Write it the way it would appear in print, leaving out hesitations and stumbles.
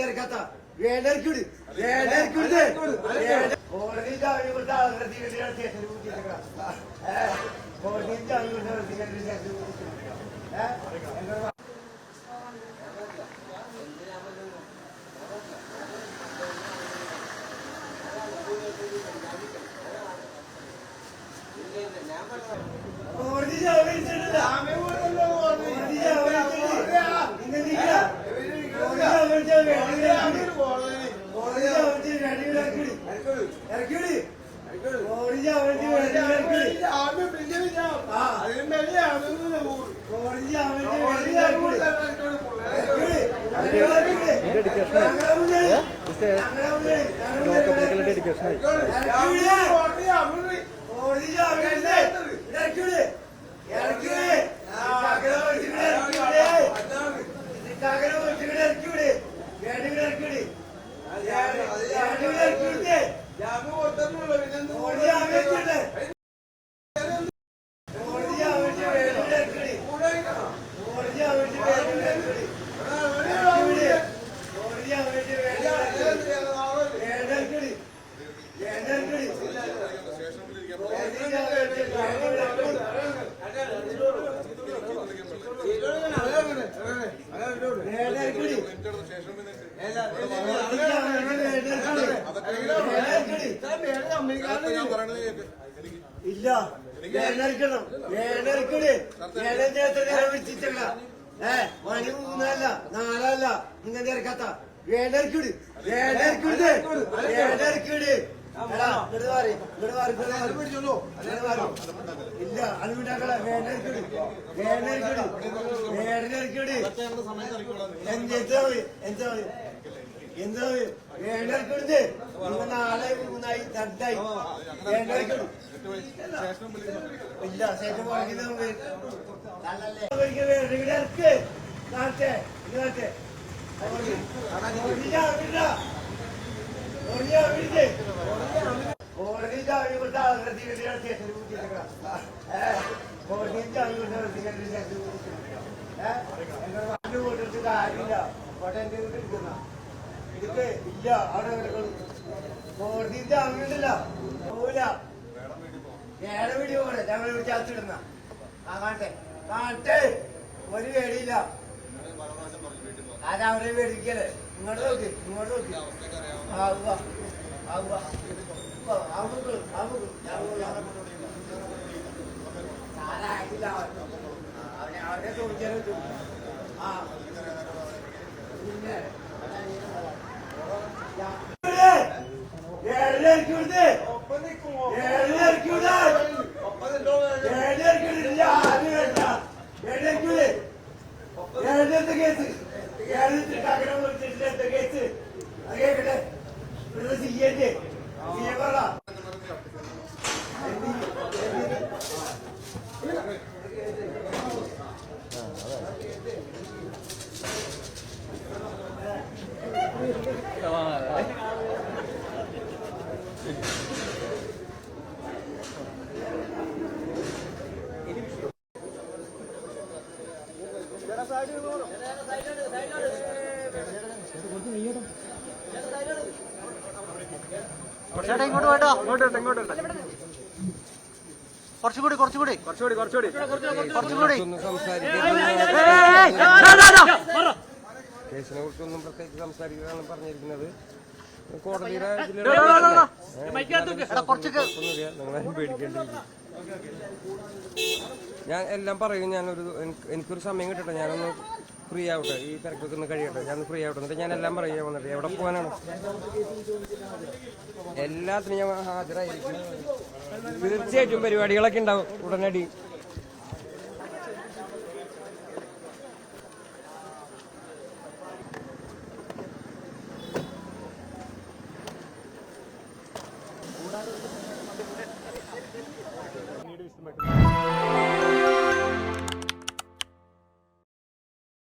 ഇറക്കാത്ത വേണ്ടൂടി കോടതി ജാമ്യം കൊടുത്ത ആളുകളെ സ്റ്റേഷനിൽ കൂട്ടിയിട്ടാ കോടതി ജാമ്യം കൊടുത്ത കോടതി ജാമ്യം ഇല്ല വേണരിക്കണം മണി 3 4 ഇങ്ങനെ ഇറക്കാത്ത വേണ്ടരിക്കൂടി ഇല്ല അനുവിണ്ടാക്കള വേണ്ടരിക്കൂടി എന്താ വേണ്ടരിക്കൂടി നിങ്ങൾ 4 3 2 വേണ്ടരിക്കൂടി ഇല്ല ശേഷം കോടതി ജാമ്യം കൊടുത്ത ആളുകളെ സ്റ്റേഷനിൽ കൂട്ടിയിട്ടാ കോടതി ജാമ്യം കൊടുത്തിട്ട് കാര്യമില്ല അവിടെ എന്റെ വീട്ടിലിരിക്കുന്ന ഇതൊക്കെ ഇല്ല അവിടെ കോടതി ജാമ്യം ഉണ്ടല്ല പോവില്ല ഏടെ വീഡിയോ പോലെ ഞങ്ങളെ വിളിച്ച് അകത്തിടുന്ന കാണട്ടെ ഒരു പേടിയില്ല അതവരെ പേടിക്കല്ലേ ഇങ്ങോട്ട് നോക്കി അവരെ ചോദിച്ചാലും ആ പിന്നെ ഇങ്ങോട്ട് പോട്ടോ ഇങ്ങോട്ട് കുറച്ചുകൂടി കേസിനെ കുറിച്ചൊന്നും പ്രത്യേകിച്ച് സംസാരിക്കുകയാണ് പറഞ്ഞിരിക്കുന്നത്. കോടതിയുടെ നിങ്ങളാരും പേടിക്കേണ്ടിയിരിക്കും. ഞാൻ എല്ലാം പറയും. എനിക്കൊരു സമയം കിട്ടട്ടെ, ഞാനൊന്ന് ഫ്രീ ആവട്ടെ, ഈ തിരക്കൊക്കെ ഒന്ന് കഴിയട്ടെ, ഞാനൊന്ന് ഫ്രീ ആവട്ടെ, എന്നിട്ട് ഞാൻ എല്ലാം പറയാൻ വന്നിട്ട് എവിടെ പോകാനാണ്. എല്ലാത്തിനും ഞാൻ ഹാജരായിരിക്കും. തീർച്ചയായിട്ടും പരിപാടികളൊക്കെ ഉണ്ടാവും ഉടനടി.